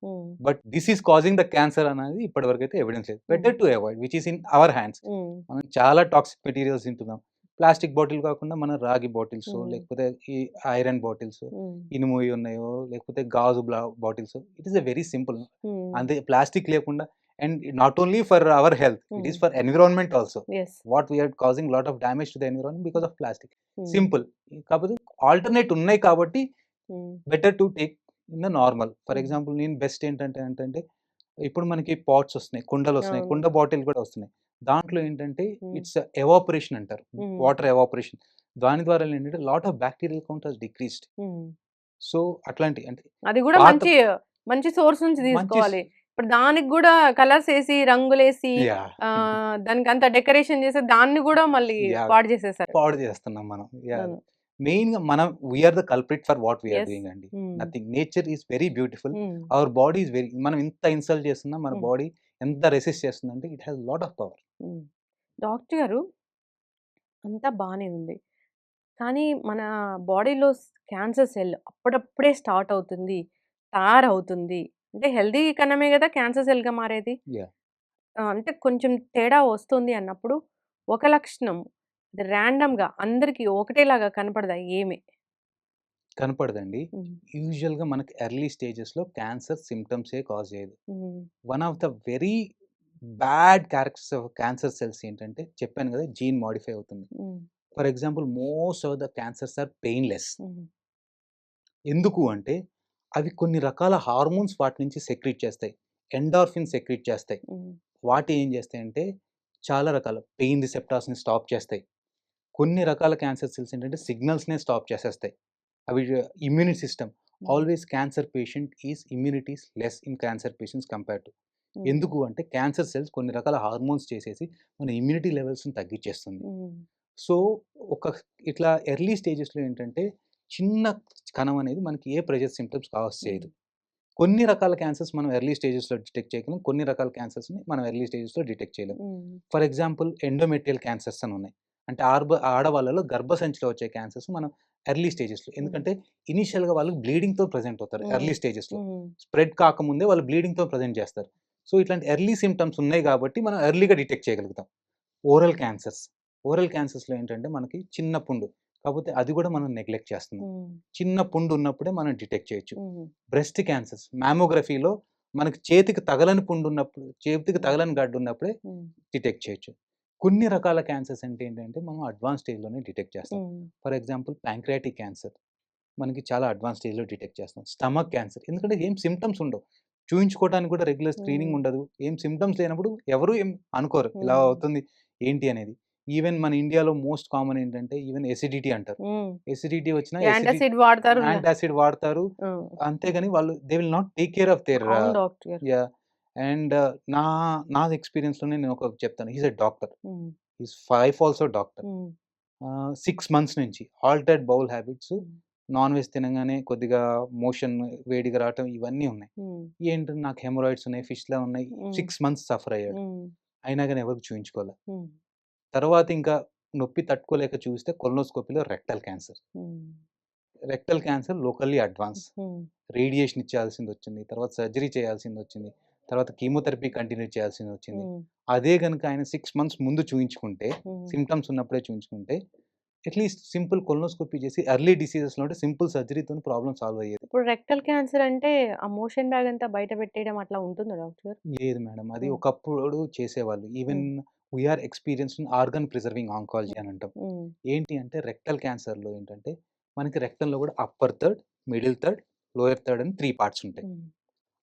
But this is causing the cancer అనేది ఇప్పటివరకైతే ఎవిడెన్స్ లేదు. Better to avoid which is in our hands. మనం చాలా టాక్సిక్ మెటీరియల్స్ తింటున్నాం. Plastic bottle కాకుండా మన రాగి బాటిల్స్ లేకపోతే ఈ ఐరన్ బాటిల్స్ ఇనుముయి ఉన్నాయో లేకపోతే గాజు bottles it is a very simple. అంతే ప్లాస్టిక్ లేకుండా and not only for our health it is for environment also. What we are causing lot of damage to the environment because of plastic. Simple. కాకపోతే alternate ఉన్నాయి కాబట్టి better to take in the normal. For example నేను best ఏంటంటే ఇప్పుడు మనకి pots వస్తున్నాయి, కుండలు వస్తున్నాయి, కుండ బాటిల్ కూడా వస్తున్నాయి. దాంట్లో ఏంటంటే ఇట్స్ ఎవాపరేషన్ అంటారు. Water evaporation. దాని ద్వారా ఏంటంటే lot of bacterial count has decreased. So అట్లాంటి అంటే అది గూడా పాత మంచి సోర్స్ నుంచి మంచి తీసుకోవాలి. ఇప్పుడు దానికి గూడా కలర్స్ ఏసి, రంగులేసి దానికంతా డెకరేషన్ చేసి దాన్ని గూడా మళ్ళీ పాడు చేసేసారు. పాడు చేస్తున్నాం మనం. అవును. మెయిన్‌గా మనం we are the culprit for what we are doing అండి. Nothing. Nature is very beautiful. Our body is very మనం ఎంత ఇన్సల్ట్ చేస్తున్నా మన బాడీ ఎంత రెసిస్ట్ చేస్తుందంటే it has lot of power. Doctor గారు అంతా బానే ఉంది. కానీ మన బాడీలో క్యాన్సర్ సెల్ అప్పుడప్పుడే స్టార్ట్ అవుతుంది. తయారవుతుంది. అంటే హెల్తీ కణమే గదా! క్యాన్సర్ సెల్‌గా మారేది. యాహ్! అంటే కొంచెం తేడా వస్తుంది అన్నప్పుడు ఒక లక్షణం ర్యాండమ్‌గా అందరికి ఒకటేలాగా కనపడదా ఏమి? కనపడదండి. యూజువల్‌గా మనకి ఎర్లీ స్టేజెస్‌లో క్యాన్సర్ సింప్టమ్సే కాజ్ చేయదు. One of the very bad characters of cancer cells ఏంటంటే చెప్పాను కదా! జీన్ మోడిఫై అవుతుంది. For example most of the cancers are painless. ఎందుకు అంటే అవి కొన్ని రకాల హార్మోన్స్ వాటి నుంచి సెక్రీట్ చేస్తాయి. ఎండార్ఫిన్ సెక్రీట్ చేస్తాయి. హ్మ్. వాటి ఏం చేస్తాయంటే చాలా రకాల పెయిన్ రిసెప్టార్స్‌ని స్టాప్ చేస్తాయి. కొన్ని రకాల క్యాన్సర్ సెల్స్ ఏంటంటే సిగ్నల్స్‌నే స్టాప్ చేసేస్తాయి. అవి ఇమ్యూని సిస్టమ్ హ్మ్. Always cancer patient is immunity is less in cancer patients compared to. హ్మ్. ఎందుకు అంటే క్యాన్సర్ సెల్స్ కొన్ని రకాల హార్మోన్స్ చేసేసి మన ఇమ్యూనిటీ లెవెల్స్‌ని తగ్గించేస్తుంది. హ్మ్. సో, ఒక ఇట్లా ఎర్లీ స్టేజెస్‌లో ఏంటంటే చిన్న కణం అనేది మనకి ఏ ప్రెషర్ సింప్టమ్స్ కాజ్ చేయదు. హ్మ్. కొన్ని రకాల క్యాన్సర్స్ మనం ఎర్లీ స్టేజెస్‌లో డిటెక్ట్ చేయగలం. కొన్ని రకాల క్యాన్సర్స్‌ని మనం ఎర్లీ స్టేజెస్‌లో డిటెక్ట్ చేయలేం. హ్మ్. ఫర్ ఎగ్జాంపుల్ ఎండోమెట్రియల్ క్యాన్సర్స్ అని ఉన్నాయి. అంటే ఆడవాళ్ళలో గర్భసంచిలో వచ్చే క్యాన్సర్స్ మనం ఎర్లీ స్టేజెస్‌లో హ్మ్. ఎందుకంటే ఇనీషియల్‌గా వాళ్ళు బ్లీడింగ్‌తో ప్రెజెంట్ అవుతారు హ్మ్. ఎర్లీ స్టేజెస్‌లో. హ్మ్. స్ప్రెడ్ కాకముందే వాళ్ళు బ్లీడింగ్‌తో ప్రెజెంట్ చేస్తారు. సో, ఇట్లాంటి ఎర్లీ సింప్టమ్స్ ఉన్నాయి కాబట్టి మనం ఎర్లీగా డిటెక్ట్ చేయగలుగుతాం. Oral cancers. ఓరల్ క్యాన్సర్స్‌లో ఏంటంటే మనకి చిన్న పుండు. కాకపోతే అది కూడా మనం నెగ్లెక్ట్ చేస్తున్నాం. హ్మ్. చిన్న పుండు ఉన్నప్పుడే మనం డిటెక్ట్ చేయొచ్చు. హ్మ్. బ్రెస్ట్ క్యాన్సర్స్ మామోగ్రఫీలో మనకి చేతికి తగలని పుండు ఉన్నప్పుడు, చేతికి హ్మ్. తగలని గడ్డ ఉన్నప్పుడే హ్మ్. డిటెక్ట్ చేయొచ్చు. కొన్ని రకాల క్యాన్సర్స్ అంటే ఏంటంటే మనం అడ్వాన్స్ స్టేజ్‌లోనే డిటెక్ట్ చేస్తాం. హ్మ్. ఫర్ ఎగ్జాంపుల్ ప్యాంక్రియాటిక్ క్యాన్సర్ మనకి చాలా అడ్వాన్స్ స్టేజ్‌లో డిటెక్ట్ చేస్తాం. స్టమక్ క్యాన్సర్ ఎందుకంటే ఏం సింప్టమ్స్ ఉండవు. చూయించుకోవడానికి కూడా రెగ్యులర్ స్క్రీనింగ్ హ్మ్. ఉండదు. ఏం సింప్టమ్స్ లేనప్పుడు ఎవరు ఏం అనుకోరు. ఇలా హ్మ్. అవుతుంది ఏంటి అనేది. ఈవెన్ మన ఇండియాలో మోస్ట్ కామన్ ఏంటంటే ఈవెన్ ఎసిడిటీ అంటారు. హ్మ్. ఎసిడిటీ వచ్చినా యాంటాసిడ్ వాడతారు. యాంటాసిడ్ వాడతారు. హ్మ్. అంతేగాని వాళ్ళు they will not take care of their అవును డాక్టర్ గారు. యాహ్! అండ్ నా నా ఎక్స్‌పీరియన్స్‌లోనే నేను ఒకటి చెప్తాను. He is a doctor. Hmm. He is wife also doctor. Hmm. 6 months నుంచి altered bowel habits, hmm. Non veg తినంగానే కొద్దిగా మోషన్ వేడిగా రావటం ఇవన్నీ ఉన్నాయి. హ్మ్. ఏంటి నాకు హెమరాయిడ్స్ ఉన్నాయి, ఫిష్‌లా ఉన్నాయి. హ్మ్. 6 మంత్స్ సఫర్ అయ్యాడు. హ్మ్. అయినా గాని ఎవరికి చూయించుకోలే. హ్మ్. తర్వాత ఇంకా నొప్పి తట్టుకోలేక చూస్తే కొలనోస్కోపీలో రెక్టల్ క్యాన్సర్. హ్మ్. Rectal cancer locally advance. హ్మ్. రేడియేషన్ ఇచ్చేయాల్సిందొచ్చింది. తర్వాత సర్జరీ చేయాల్సిందొచ్చింది. తర్వాత కీమోథెరపీ కంటిన్యూ చేయాల్సిందొచ్చింది. హ్మ్. అదే గనుక ఆయన 6 మంత్స్ ముందు చూయించుకుంటే, హ్మ్. సింప్టమ్స్ ఉన్నప్పుడే చూయించుకుంటే, అట్‌లీస్ట్ సింపుల్ కొలనోస్కోపీ చేసి ఎర్లీ డిసీజెస్‌లో ఉంటే సింపుల్ సర్జరీతోని ప్రాబ్లమ్ సాల్వ్ అయ్యేది. ఇప్పుడు రెక్టల్ క్యాన్సర్ అంటే ఆ మోషన్ బ్యాగ్ అంతా బయట పెట్టేయడం అట్లా ఉంటుందా డాక్టర్ గారు? లేదు మేడం. అది హ్మ్. ఒకప్పుడు చేసేవాళ్ళు. Even hmm. We are experienced in organ preserving oncology అని అంటాం. హ్మ్. ఏంటి అంటే రెక్టల్ క్యాన్సర్‌లో ఏంటంటే, మనకి రెక్టమ్‌లో కూడా upper third, middle third, lower third అని 3 పార్ట్స్ ఉంటాయి. హ్మ్.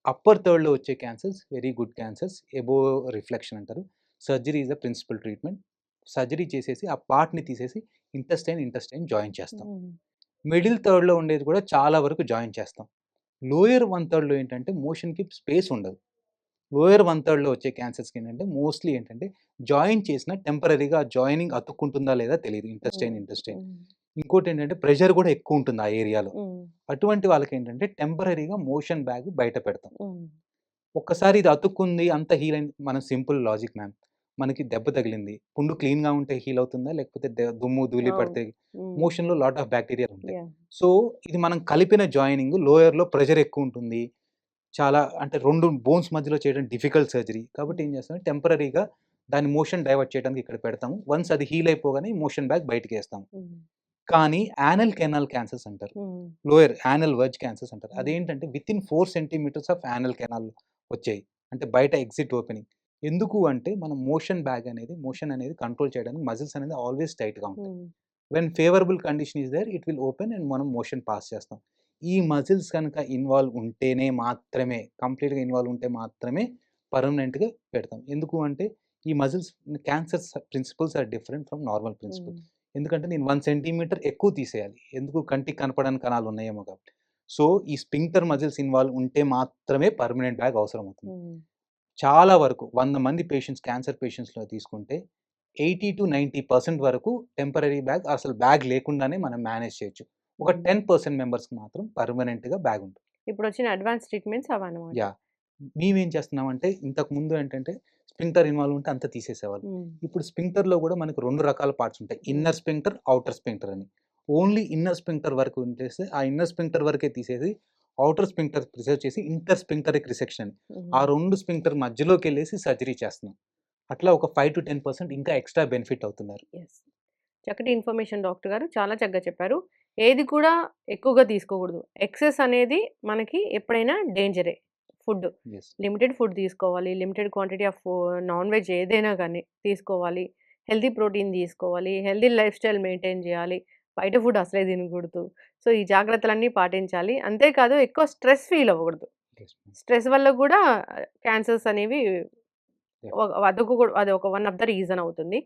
అప్పర్ థర్డ్‌లో వచ్చే cancers very good cancers. Above reflection అంటారు. Surgery is the principal treatment. Surgery చేసేసి ఆ పార్ట్‌ని తీసేసి ఇంటెస్టైన్ జాయిన్ చేస్తాం. హ్మ్. మిడిల్ థర్డ్‌లో ఉండేది కూడా చాలా వరకు జాయిన్ చేస్తాం. లోయర్ వన్ థర్డ్‌లో ఏంటంటే మోషన్‌కి స్పేస్ ఉండదు. లోయర్ వన్ థర్డ్‌లో వచ్చే క్యాన్సర్స్‌కి ఏంటంటే మోస్ట్‌లీ ఏంటంటే జాయిన్ చేసినా టెంపరరీగా ఆ జాయినింగ్ అతుక్కుంటుందా లేదా తెలీదు. హ్మ్. ఇంటెస్టైన్. హ్మ్. ఇంకోటేంటంటే ప్రెషర్ కూడా ఎక్కువుంటుంది ఆ ఏరియాలో. హ్మ్. అటువంటి వాళ్ళకేంటంటే టెంపరరీగా మోషన్ బ్యాగ్ బయట పెడతాం. హ్మ్. ఒక్కసారి ఇది అతుక్కుంది, అంతా హీల్ అయింది. మనం సింపుల్ లాజిక్ మ్యామ్. మనకి దెబ్బ తగిలింది. పుండు క్లీన్‌గా ఉంటే హీల్ అవుతుందా? లేకపోతే దుమ్ము, ధూళి అవును. పడితే హ్మ్. మోషన్‌లో లాట్ ఆఫ్ బ్యాక్టీరియాలు ఉంటాయి. యాహ్! సో, ఇది మనం కలిపిన జాయినింగ్ లోయర్‌లో ప్రెషర్ ఎక్కువుంటుంది. చాలా అంటే 2 బోన్స్ మధ్యలో చేయడం డిఫికల్ట్ సర్జరీ. కాబట్టి హ్మ్. ఏం చేస్తామంటే టెంపరరీగా దాని మోషన్ డైవర్ట్ చేయడానికి ఇక్కడ పెడతాము. వన్స్ అది హీల్ అయిపోగానే మోషన్ బ్యాగ్ బయటికేస్తాము. హ్మ్. కానీ యానల్ కెనాల్ క్యాన్సర్స్ అంటారు. హ్మ్. లోయర్ యానల్ వెర్జ్ క్యాన్సర్స్ అంటారు. హ్మ్. అదేంటంటే within 4 centimetres of anal canal వచ్చాయి. అంటే బయట ఎగ్జిట్ ఓపెనింగ్. ఎందుకు అంటే మన మోషన్ అనేది కంట్రోల్ చేయడానికి మజిల్స్ అనేది ఆల్వేస్ టైట్‌గా ఉంటాయి. Hmm. When favourable condition is there it will open and మనం మోషన్ పాస్ చేస్తాం. ఈ మజిల్స్ కనుక ఇన్వాల్వ్ ఉంటేనే మాత్రమే కంప్లీట్‌గా ఇన్వాల్వ్ ఉంటే మాత్రమే పర్మనెంట్‌గా పెడతాం. ఎందుకు అంటే ఈ muscles cancers principles are different from normal principle. Hmm. ఎందుకంటే నేను 1 సెంటీమీటర్ ఎక్కువ తీసేయాలి. ఎందుకు కంటికి కనపడని కణాలు ఉన్నాయేమో కాబట్టి. సో, ఈ స్ఫింక్టర్ మజిల్స్ ఇన్వాల్వ్ ఉంటే మాత్రమే పర్మనెంట్ బ్యాగ్ అవసరమవుతుంది. హ్మ్. చాలా వరకు 100 మంది పేషెంట్స్ క్యాన్సర్ పేషెంట్స్‌లో తీసుకుంటే 80-90% వరకు టెంపరరీ బ్యాగ్ అసలు బ్యాగ్ లేకుండానే మనం మేనేజ్ చేయొచ్చు. ఒక హ్మ్. 10% మెంబర్స్‌కి మాత్రం పర్మనెంట్‌గా బ్యాగ్ ఉంటుంది. ఇప్పుడొచ్చిన అడ్వాన్స్ ట్రీట్మెంట్స్ అవన్నమాట. యాహ్! మేమేం చేస్తున్నామంటే ఇంతకుముందు ఏంటంటే స్ఫింక్టర్ ఇన్వాల్వ్ ఉంటే అంతా తీసేసేవాళ్ళు. హ్మ్. ఇప్పుడు స్ఫింక్టర్‌లో కూడా మనకు 2 రకాల పార్ట్స్ ఉంటాయి. హ్మ్. ఇన్నర్ స్ఫింక్టర్, ఔటర్ స్ఫింక్టర్ అని. ఓన్లీ ఇన్నర్ స్ఫింక్టర్ వరకు ఉంచేసి ఆ ఇన్నర్ స్ఫింక్టర్ వరకే తీసేసి ఔటర్ స్ఫింక్టర్ ప్రిజర్వ్ చేసి ఇంటర్ స్ఫింక్టరిక్ రిసెక్షన్ ఆ హ్మ్. 2 స్ఫింక్టర్ మధ్యలోకెళ్ళేసి సర్జరీ చేస్తున్నాం. అట్లా ఒక 5-10% ఇంకా ఎక్స్‌ట్రా బెనిఫిట్ అవుతున్నారు. యెస్. చక్కటి ఇన్ఫర్మేషన్ డాక్టర్ గారు. చాలా చక్కగా చెప్పారు. ఏది కూడా ఎక్కువగా తీసుకోకూడదు. ఎక్సెస్ అనేది మనకి ఎప్పుడైనా డేంజరే. ఫుడ్. యెస్. లిమిటెడ్ ఫుడ్ తీసుకోవాలి. Limited quantity of non veg ఏదైనా గాని తీసుకోవాలి. హెల్తీ ప్రోటీన్ తీసుకోవాలి. హెల్తీ లైఫ్ స్టైల్ మెయింటైన్ చేయాలి. బయట ఫుడ్ అసలే తినకూడదు. సో, ఈ జాగ్రత్తలన్నీ పాటించాలి. అంతేకాదు ఎక్కువ స్ట్రెస్ ఫీల్ అవ్వకూడదు. Yes, ma'am. స్ట్రెస్ వల్ల కూడా క్యాన్సర్స్ అనేవి Yeah. అది ఒక వన్ ఆఫ్ ద రీజన్ అవుతుంది.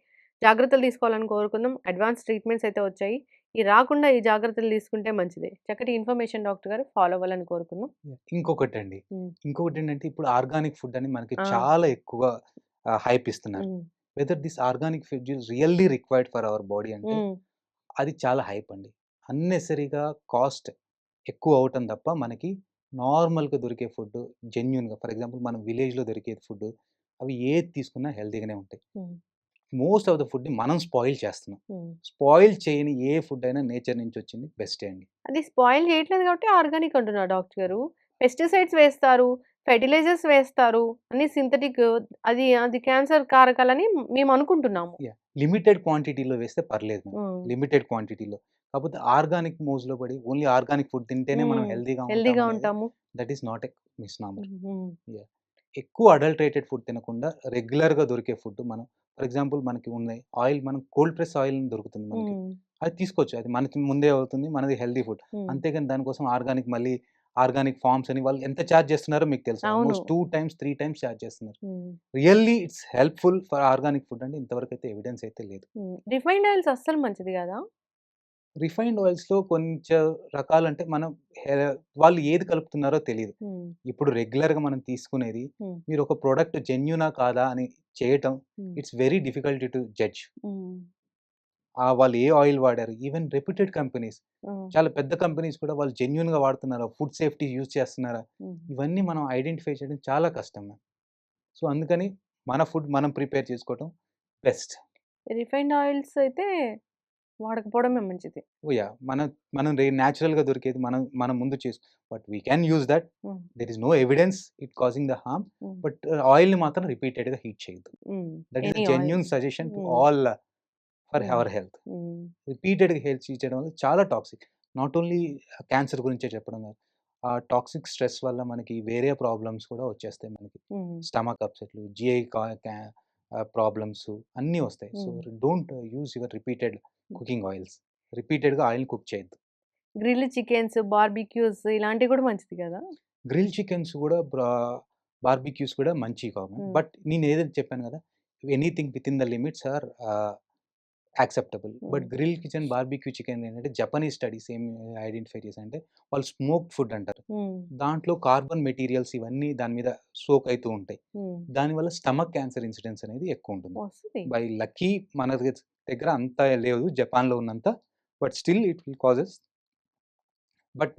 జాగ్రత్తలు తీసుకోవాలని కోరుకుందాం. అడ్వాన్స్ ట్రీట్మెంట్స్ అయితే వచ్చాయి. రాకుండా ఈ జాగ్రత్తలు తీసుకుంటే మంచిదే. చక్కటి ఇన్ఫర్మేషన్ డాక్టర్ గారు ఫాలో అవ్వాలని కోరుకుందాం. ఇంకొకటండి. హ్మ్. ఇంకొకటేంటంటే ఇప్పుడు ఆర్గానిక్ ఫుడ్ అని మనకి ఆ! చాలా ఎక్కువ హైప్ ఇస్తున్నారు. హ్మ్. Whether this organic food is really required for our body అంటే హ్మ్. అది చాలా హైప్ అండి. అన్నెసెసరీగా కాస్ట్ ఎక్కువ అవ్వటం తప్ప మనకి నార్మల్‌గా దొరికే ఫుడ్ జెన్యూన్‌గా ఫర్ ఎగ్జాంపుల్ మనం విలేజ్‌లో దొరికే ఫుడ్ అవి ఏది తీసుకున్నా హెల్తీగానే ఉంటాయి. హ్మ్. మోస్ట్ ఆఫ్ ద ఫుడ్‌ని మనం స్పాయిల్ చేస్తున్నాం. హ్మ్. స్పాయిల్ చేయని ఏ ఫుడ్ అయినా నేచర్ నుంచి వచ్చింది బెస్టే అండి. అది స్పాయిల్ చేయట్లేదు కాబట్టి ఆర్గానిక్ అంటున్నారు డాక్టర్ గారు. పెస్టిసైడ్స్ వేస్తారు, ఫెర్టిలైజర్స్ వేస్తారు, అన్ని సింథటిక్ అది క్యాన్సర్ కారకాలని మేము అనుకుంటున్నాము. లిమిటెడ్ క్వాంటిటీలో వేస్తే పర్లేదు మ్యామ్. హ్మ్. లిమిటెడ్ క్వాంటిటీలో. కాకపోతే ఆర్గానిక్ మోజ్‌లో పడి ఓన్లీ ఆర్గానిక్ ఫుడ్ తింటేనే మనం హెల్తీగా హెల్తీగా ఉంటామనేది ఉంటాము. That is not a misnomer. హ్మ్. ఎక్కువ అడల్టరేటెడ్ ఫుడ్ తినకుండా రెగ్యులర్‌గా దొరికే ఫుడ్ మనం ఫర్ ఎగ్జాంపుల్ మనకి ఉన్నాయి ఆయిల్ మనం కోల్డ్ ప్రెస్ ఆయిల్ అని దొరుకుతుంది మనకి. హ్మ్. అది తీసుకోవచ్చు. అది మనకి ముందే అవుతుంది. మనది హెల్తీ ఫుడ్. హ్మ్. అంతేగాని దానికోసం మళ్ళీ ఆర్గానిక్ ఫార్మ్స్ అని వాళ్ళు ఎంత చార్జ్ చేస్తున్నారో మీకు తెలుసా? అవును. ఆల్మోస్ట్ 2 టైమ్స్, 3 టైమ్స్ చార్జ్ చేస్తున్నారు. హ్మ్. Really it's helpful for organic food అంటే ఇంతవరకు అయితే ఎవిడెన్స్ అయితే లేదు. రిఫైన్డ్ ఆయిల్స్ అస్సలు మంచిది కాదా? రిఫైన్డ్ ఆయిల్స్‌లో కొంచెం రకాలంటే మనం హె వాళ్ళు ఏది కలుపుతున్నారో తెలీదు. హ్మ్. ఇప్పుడు రెగ్యులర్‌గా మనం తీసుకునేది హ్మ్. మీరు ఒక ప్రొడక్ట్ జెన్యూనా కాదా అని చేయటం హ్మ్. It's very difficult to judge. హ్మ్. వాళ్ళు ఏ ఆయిల్ వాడారు. ఈవెన్ రెప్యూటెడ్ కంపెనీస్ హ్మ్. చాలా పెద్ద కంపెనీస్ కూడా వాళ్ళు జెన్యూన్‌గా వాడుతున్నారా? ఫుడ్ సేఫ్టీ యూజ్ చేస్తున్నారా? హ్మ్. ఇవన్నీ మనం ఐడెంటిఫై చేయడం చాలా కష్టం మ్యామ్. సో, అందుకని మన ఫుడ్ మనం ప్రిపేర్ చేసుకోవటం బెస్ట్. రిఫైన్డ్ ఆయిల్స్ అయితే వాడకపోవడమే మంచిది. ఓహ్! మనం మనం నేచురల్‌గా దొరికేది మనం మనం ముందు but we can use that. Hmm. There is no evidence it causing the harm. Hmm. But ఆయిల్‌ని మాత్రం రిపీటెడ్‌గా హీట్ చేయొద్దు. Hmm. That is any a oil. Genuine suggestion to hmm. All for hmm. Our health. Hmm. రిపీటెడ్‌గా health heat చేయడం వల్ల చాలా toxic. Not only cancer గురించే చెప్పడం కాదు. ఆ టాక్సిక్ స్ట్రెస్ వల్ల మనకి వేరే ప్రాబ్లమ్స్ కూడా వచ్చేస్తాయి మనకి. హ్మ్. స్టమక్ అప్సెట్‌లు, జిఐ ప్రాబ్లమ్స్ అన్నీ వస్తాయి. సో, హ్మ్. Don't use your repeated cooking oils. రిపీటెడ్‌గా ఆయిల్‌ని కుక్ చేయొద్దు. గ్రిల్డ్ చికెన్స్, బార్బిక్యూస్ ఇలాంటివి కూడా మంచిది కదా? గ్రిల్ చికెన్స్ కూడా బార్బిక్యూస్ కూడా మంచివి కావు మ్యామ్. హ్మ్. బట్ నేను ఏదైతే చెప్పాను కదా! Anything within the limits are acceptable. But hmm. Grill kitchen barbecue chicken ఏంటంటే జపనీస్ స్టడీస్ ఏం ఐడెంటిఫై చేశాయంటే వాళ్ళు స్మోక్డ్ ఫుడ్ అంటారు. హ్మ్. దాంట్లో కార్బన్ మెటీరియల్స్ ఇవన్నీ దాని మీద సోక్ అయితూ ఉంటాయి. హ్మ్. దానివల్ల స్టమక్ క్యాన్సర్ ఇన్సిడెన్స్ అనేది ఎక్కువ ఉంటుంది. వస్తది. బై లక్కీ మన దగ్గర అంత లేదు జపాన్‌లో ఉన్నంత. But still it will causes but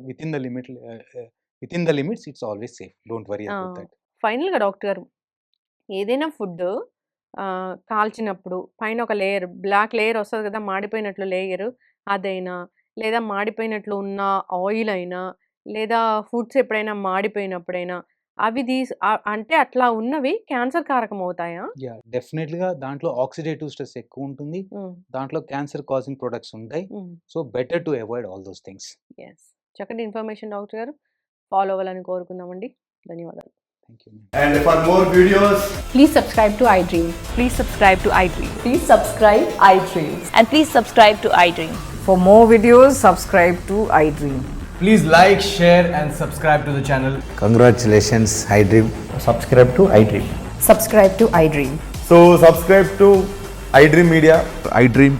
within the limits it's always safe. Don't worry ah! About that. ఫైనల్‌గా డాక్టర్ గారు ఏదైనా ఫుడ్డు కాల్చినప్పుడు పైన ఒక లేయర్ బ్లాక్ లేయర్ వస్తది కదా! మాడిపోయినట్లు లేయరు అదైనా, లేదా మాడిపోయినట్లు ఉన్న ఆయిల్ అయినా, లేదా ఫుడ్స్ ఎప్పుడైనా మాడిపోయినప్పుడైనా అవి అంటే అట్లా ఉన్నవి క్యాన్సర్ కారకం అవుతాయా? డెఫినెట్‌గా దాంట్లో ఆక్సిడేటివ్ స్ట్రెస్ ఎక్కువ ఉంటుంది. హ్మ్. దాంట్లో క్యాన్సర్ కాజింగ్ ప్రొడక్ట్స్ ఉంటాయి. హ్మ్. So, better to avoid all those things. Yes. చక్కటి ఇన్ఫర్మేషన్ డాక్టర్ గారు. ఫాలో అవ్వాలని కోరుకుందామండి. ధన్యవాదాలు. Thank you ma'am. And for more videos, Please subscribe to iDream. Please subscribe to iDream. Please subscribe iDream. And please subscribe to iDream. For more videos, subscribe to iDream. please like, share, and subscribe to the channel. Congratulations, iDream. subscribe to iDream. Subscribe to iDream. So, subscribe to iDream Media. iDream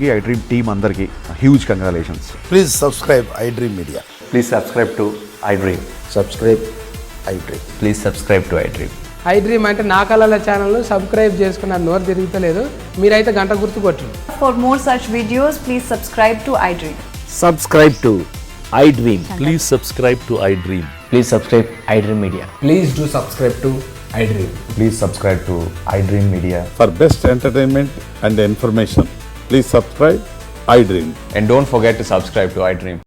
team అందరికి huge congratulations. Please subscribe iDream Media. Please subscribe to iDream. Subscribe iDream. Please subscribe to iDream. iDream అంటే నా కళల ఛానల్ను subscribe చేసుకున్న నోరు తిరుగుతలేదు, మీరైతే గంట గుర్తు కొట్టండి. For more such videos, please subscribe to iDream. Subscribe to iDream. Please subscribe to iDream. Please subscribe iDream Media. Please do subscribe to iDream. Please subscribe to iDream Media. For best entertainment and information, please subscribe iDream. And don't forget to subscribe to iDream.